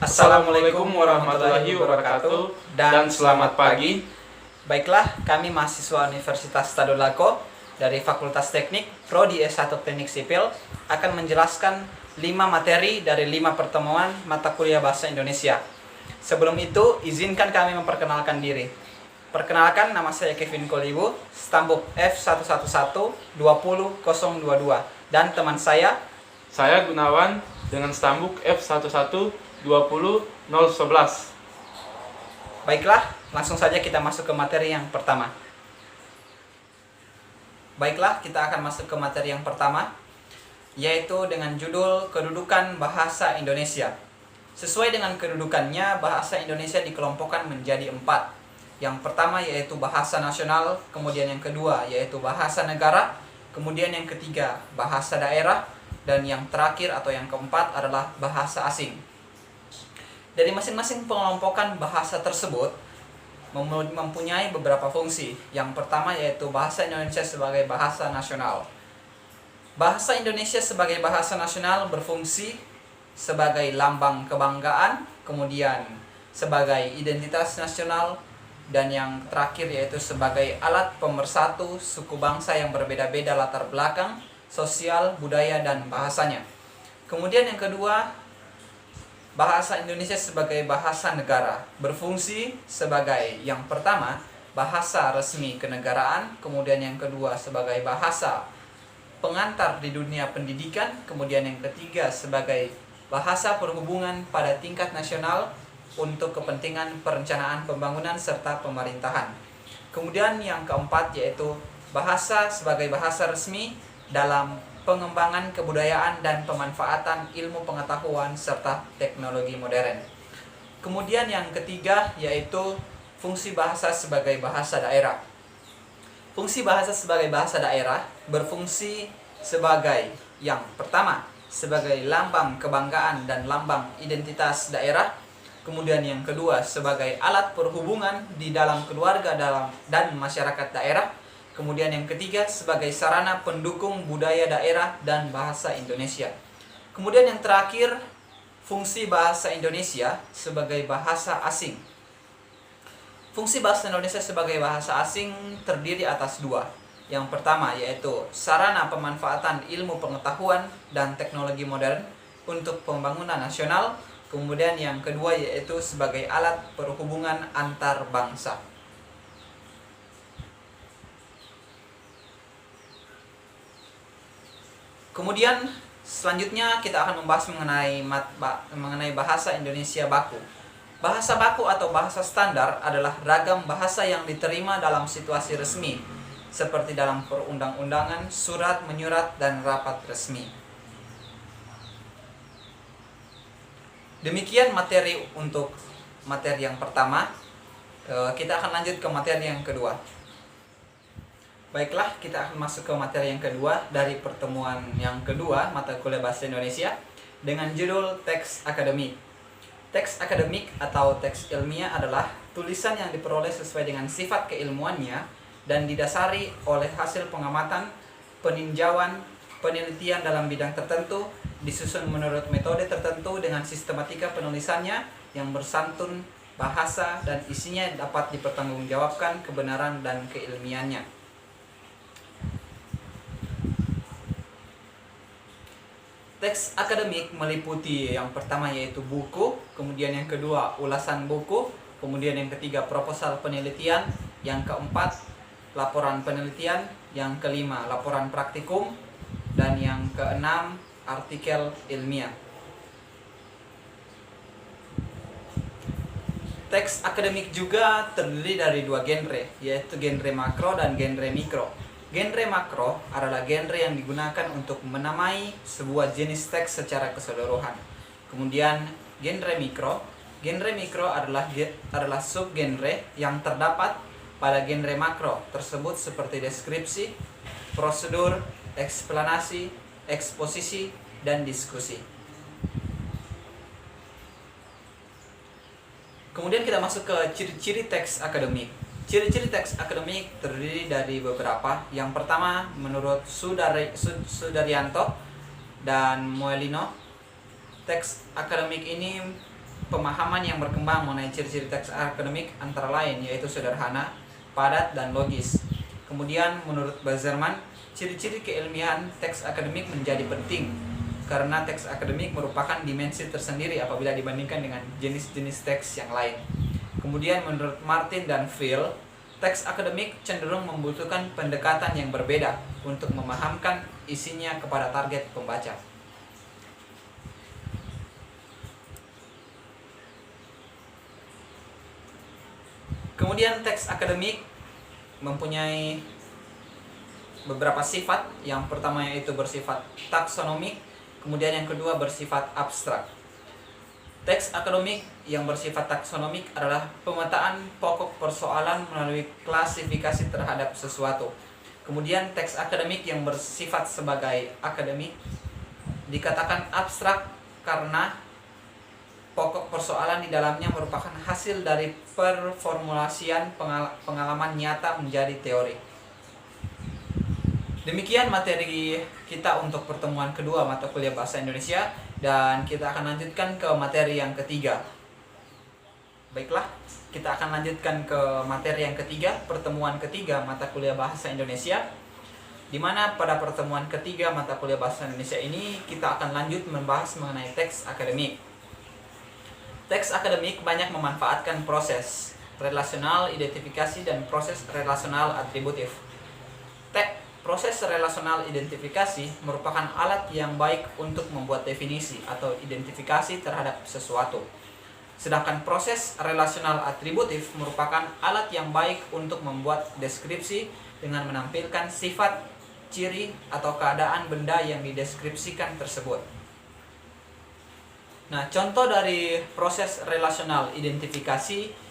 Assalamualaikum warahmatullahi wabarakatuh dan selamat pagi. Baiklah, kami mahasiswa Universitas Tadulako dari Fakultas Teknik Prodi S1 Teknik Sipil akan menjelaskan 5 materi dari 5 pertemuan mata kuliah Bahasa Indonesia. Sebelum itu, izinkan kami memperkenalkan diri. Perkenalkan, nama saya Kevin Kolibu, stambuk F111-20022, dan teman saya Gunawan dengan stambuk F11-20-011. Baiklah, langsung saja kita masuk ke materi yang pertama. Baiklah, kita akan masuk ke materi yang pertama, yaitu dengan judul Kedudukan Bahasa Indonesia. Sesuai dengan kedudukannya, bahasa Indonesia dikelompokkan menjadi 4. Yang pertama yaitu bahasa nasional, kemudian yang kedua yaitu bahasa negara, kemudian yang ketiga bahasa daerah, dan yang terakhir atau yang keempat adalah bahasa asing. Dari masing-masing pengelompokan bahasa tersebut mempunyai beberapa fungsi. Yang pertama yaitu bahasa Indonesia sebagai bahasa nasional. Bahasa Indonesia sebagai bahasa nasional berfungsi sebagai lambang kebanggaan, kemudian sebagai identitas nasional, dan yang terakhir yaitu sebagai alat pemersatu suku bangsa yang berbeda-beda latar belakang, sosial, budaya, dan bahasanya. Kemudian yang kedua, bahasa Indonesia sebagai bahasa negara berfungsi sebagai yang pertama bahasa resmi kenegaraan, kemudian yang kedua sebagai bahasa pengantar di dunia pendidikan, kemudian yang ketiga sebagai bahasa perhubungan pada tingkat nasional untuk kepentingan perencanaan pembangunan serta pemerintahan. Kemudian yang keempat yaitu bahasa sebagai bahasa resmi dalam pengembangan kebudayaan dan pemanfaatan ilmu pengetahuan serta teknologi modern. Kemudian yang ketiga yaitu fungsi bahasa sebagai bahasa daerah. Fungsi bahasa sebagai bahasa daerah berfungsi sebagai yang pertama sebagai lambang kebanggaan dan lambang identitas daerah. Kemudian yang kedua sebagai alat perhubungan di dalam keluarga dan masyarakat daerah. Kemudian yang ketiga sebagai sarana pendukung budaya daerah dan bahasa Indonesia. Kemudian yang terakhir, fungsi bahasa Indonesia sebagai bahasa asing. Fungsi bahasa Indonesia sebagai bahasa asing terdiri atas 2. Yang pertama yaitu sarana pemanfaatan ilmu pengetahuan dan teknologi modern untuk pembangunan nasional. Kemudian yang kedua yaitu sebagai alat perhubungan antar bangsa. Kemudian selanjutnya kita akan membahas mengenai bahasa Indonesia baku. Bahasa baku atau bahasa standar adalah ragam bahasa yang diterima dalam situasi resmi, seperti dalam perundang-undangan, surat menyurat, dan rapat resmi. Demikian materi untuk materi yang pertama. Kita akan lanjut ke materi yang kedua. Baiklah, kita akan masuk ke materi yang kedua dari pertemuan yang kedua mata kuliah Bahasa Indonesia dengan judul teks akademik. Teks akademik atau teks ilmiah adalah tulisan yang diperoleh sesuai dengan sifat keilmuannya dan didasari oleh hasil pengamatan, peninjauan, penelitian dalam bidang tertentu, disusun menurut metode tertentu dengan sistematika penulisannya yang bersantun, bahasa, dan isinya dapat dipertanggungjawabkan kebenaran dan keilmiannya. Teks akademik meliputi yang pertama yaitu buku, kemudian yang kedua ulasan buku, kemudian yang ketiga proposal penelitian, yang keempat laporan penelitian, yang kelima laporan praktikum, dan yang keenam artikel ilmiah. Teks akademik juga terdiri dari 2 genre, yaitu genre makro dan genre mikro. Genre makro adalah genre yang digunakan untuk menamai sebuah jenis teks secara keseluruhan. Kemudian genre mikro adalah subgenre yang terdapat pada genre makro tersebut seperti deskripsi, prosedur, eksplanasi, eksposisi, dan diskusi. Kemudian kita masuk ke ciri-ciri teks akademik. Ciri-ciri teks akademik terdiri dari beberapa. Yang pertama, menurut Sudaryanto dan Moelino, teks akademik ini pemahaman yang berkembang mengenai ciri-ciri teks akademik antara lain yaitu sederhana, padat, dan logis. Kemudian menurut Bazerman, ciri-ciri keilmiahan teks akademik menjadi penting karena teks akademik merupakan dimensi tersendiri apabila dibandingkan dengan jenis-jenis teks yang lain. Kemudian menurut Martin dan Phil, teks akademik cenderung membutuhkan pendekatan yang berbeda untuk memahamkan isinya kepada target pembaca. Kemudian teks akademik mempunyai beberapa sifat. Yang pertama yaitu bersifat taksonomik, kemudian yang kedua bersifat abstrak. Teks akademik yang bersifat taksonomik adalah pemetaan pokok persoalan melalui klasifikasi terhadap sesuatu. Kemudian teks akademik yang bersifat sebagai akademik dikatakan abstrak karena pokok persoalan di dalamnya merupakan hasil dari performulasian pengalaman nyata menjadi teori. Demikian materi kita untuk pertemuan kedua mata kuliah Bahasa Indonesia, dan kita akan lanjutkan ke materi yang ketiga. Baiklah, kita akan lanjutkan ke materi yang ketiga, pertemuan ketiga mata kuliah Bahasa Indonesia, di mana pada pertemuan ketiga mata kuliah Bahasa Indonesia ini kita akan lanjut membahas mengenai teks akademik. Teks akademik banyak memanfaatkan proses relasional identifikasi dan proses relasional atributif. Proses relasional identifikasi merupakan alat yang baik untuk membuat definisi atau identifikasi terhadap sesuatu. Sedangkan proses relasional atributif merupakan alat yang baik untuk membuat deskripsi dengan menampilkan sifat, ciri, atau keadaan benda yang dideskripsikan tersebut. Nah, contoh dari proses relasional identifikasi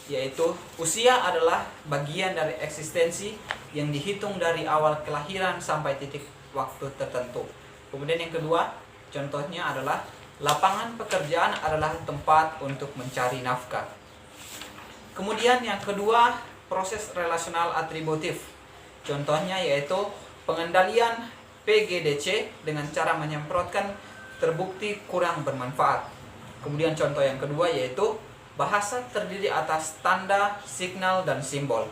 yaitu usia adalah bagian dari eksistensi yang dihitung dari awal kelahiran sampai titik waktu tertentu. Kemudian yang kedua, contohnya adalah lapangan pekerjaan adalah tempat untuk mencari nafkah. Kemudian yang kedua, proses relasional atributif. Contohnya yaitu pengendalian PGDC dengan cara menyemprotkan terbukti kurang bermanfaat. Kemudian contoh yang kedua yaitu bahasa terdiri atas tanda, signal, dan simbol.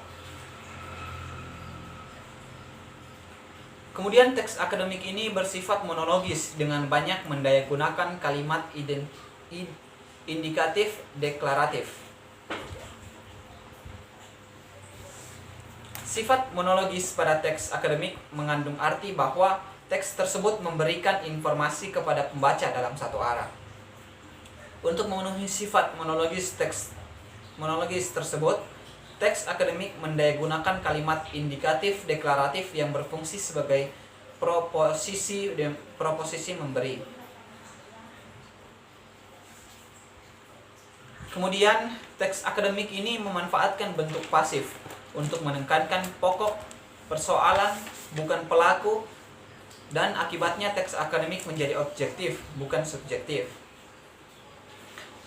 Kemudian teks akademik ini bersifat monologis dengan banyak mendayagunakan kalimat indikatif deklaratif. Sifat monologis pada teks akademik mengandung arti bahwa teks tersebut memberikan informasi kepada pembaca dalam satu arah. Untuk memenuhi sifat monologis tersebut, teks akademik mendayagunakan kalimat indikatif deklaratif yang berfungsi sebagai proposisi memberi. Kemudian, teks akademik ini memanfaatkan bentuk pasif untuk menekankan pokok persoalan, bukan pelaku, dan akibatnya teks akademik menjadi objektif, bukan subjektif.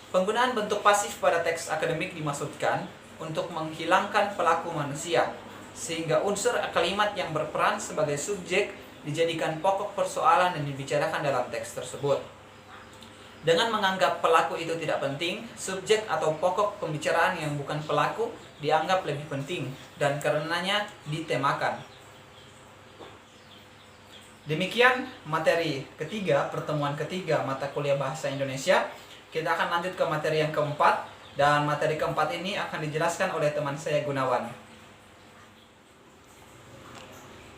Penggunaan bentuk pasif pada teks akademik dimaksudkan untuk menghilangkan pelaku manusia, sehingga unsur kalimat yang berperan sebagai subjek dijadikan pokok persoalan yang dibicarakan dalam teks tersebut. Dengan menganggap pelaku itu tidak penting, subjek atau pokok pembicaraan yang bukan pelaku dianggap lebih penting dan karenanya ditemakan. Demikian materi ketiga, pertemuan ketiga mata kuliah Bahasa Indonesia. Kita akan lanjut ke materi yang keempat, dan materi keempat ini akan dijelaskan oleh teman saya Gunawan.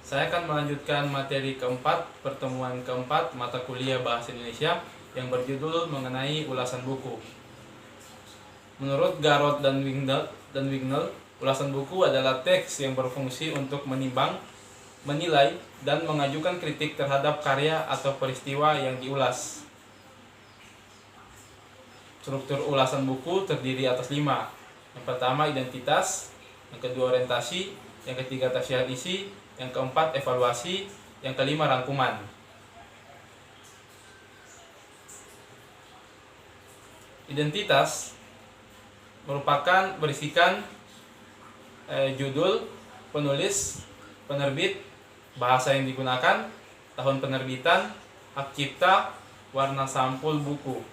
Saya akan melanjutkan materi keempat, pertemuan keempat mata kuliah Bahasa Indonesia yang berjudul mengenai ulasan buku. Menurut Garrod dan Wignell, ulasan buku adalah teks yang berfungsi untuk menimbang, menilai, dan mengajukan kritik terhadap karya atau peristiwa yang diulas. Struktur ulasan buku terdiri atas 5. Yang pertama identitas, yang kedua orientasi, yang ketiga tafsiran isi, yang keempat evaluasi, yang kelima rangkuman. Identitas merupakan berisikan judul, penulis, penerbit, bahasa yang digunakan, tahun penerbitan, hak cipta, warna sampul buku.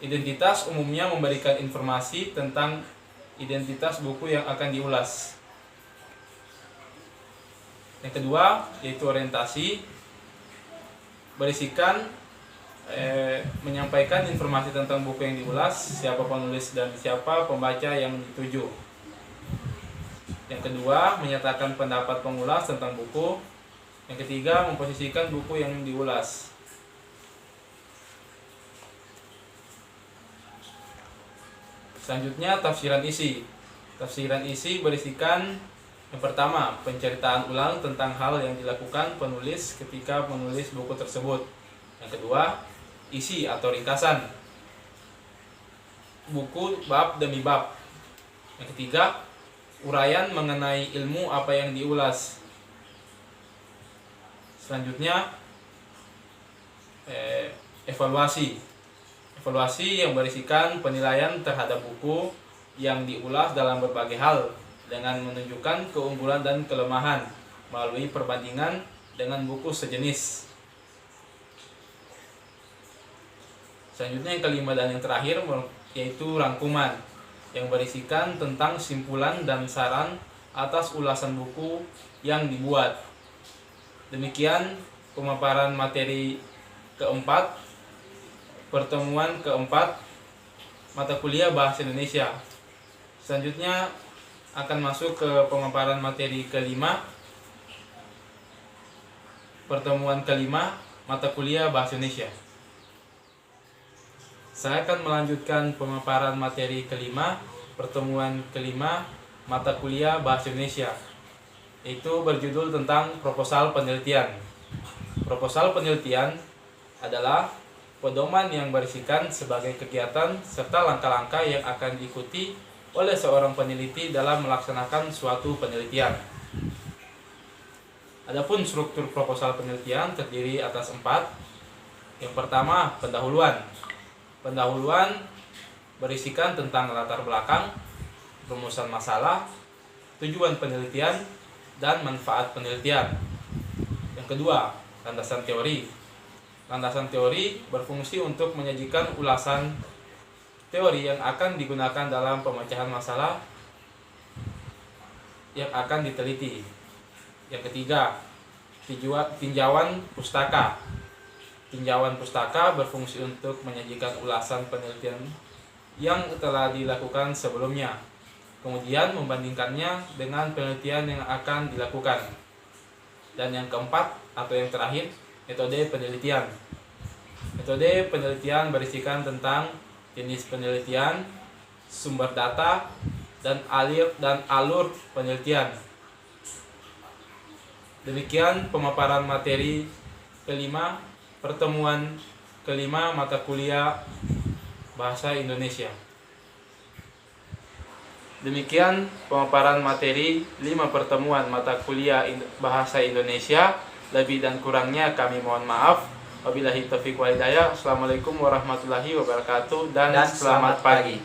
Identitas umumnya memberikan informasi tentang identitas buku yang akan diulas. Yang kedua yaitu orientasi, berisikan menyampaikan informasi tentang buku yang diulas, siapa penulis dan siapa pembaca yang dituju. Yang kedua menyatakan pendapat pengulas tentang buku. Yang ketiga memposisikan buku yang diulas. Selanjutnya tafsiran isi. Tafsiran isi berisikan yang pertama, penceritaan ulang tentang hal yang dilakukan penulis ketika menulis buku tersebut. Yang kedua, isi atau ringkasan buku bab demi bab. Yang ketiga, uraian mengenai ilmu apa yang diulas. Selanjutnya, evaluasi. Evaluasi yang berisikan penilaian terhadap buku yang diulas dalam berbagai hal dengan menunjukkan keunggulan dan kelemahan melalui perbandingan dengan buku sejenis. Selanjutnya yang kelima dan yang terakhir yaitu rangkuman yang berisikan tentang simpulan dan saran atas ulasan buku yang dibuat. Demikian pemaparan materi keempat, pertemuan keempat mata kuliah Bahasa Indonesia. Selanjutnya akan masuk ke pemaparan materi kelima, pertemuan kelima mata kuliah Bahasa Indonesia. Saya akan melanjutkan pemaparan materi kelima, pertemuan kelima mata kuliah Bahasa Indonesia, yaitu berjudul tentang proposal penelitian. Proposal penelitian adalah pedoman yang berisikan sebagai kegiatan serta langkah-langkah yang akan diikuti oleh seorang peneliti dalam melaksanakan suatu penelitian. Adapun struktur proposal penelitian terdiri atas 4. Yang pertama, pendahuluan. Pendahuluan berisikan tentang latar belakang, rumusan masalah, tujuan penelitian, dan manfaat penelitian. Yang kedua, landasan teori. Landasan teori berfungsi untuk menyajikan ulasan teori yang akan digunakan dalam pemecahan masalah yang akan diteliti. Yang ketiga, tinjauan pustaka. Tinjauan pustaka berfungsi untuk menyajikan ulasan penelitian yang telah dilakukan sebelumnya, kemudian membandingkannya dengan penelitian yang akan dilakukan. Dan yang keempat atau yang terakhir, metode penelitian. Metode penelitian berisikan tentang jenis penelitian, sumber data, dan alur penelitian. Demikian pemaparan materi kelima, pertemuan kelima mata kuliah Bahasa Indonesia. Demikian pemaparan materi 5 pertemuan mata kuliah Bahasa Indonesia. Lebih dan kurangnya kami mohon maaf. Wabillahi taufiq wal hidayah. Assalamualaikum warahmatullahi wabarakatuh dan selamat pagi.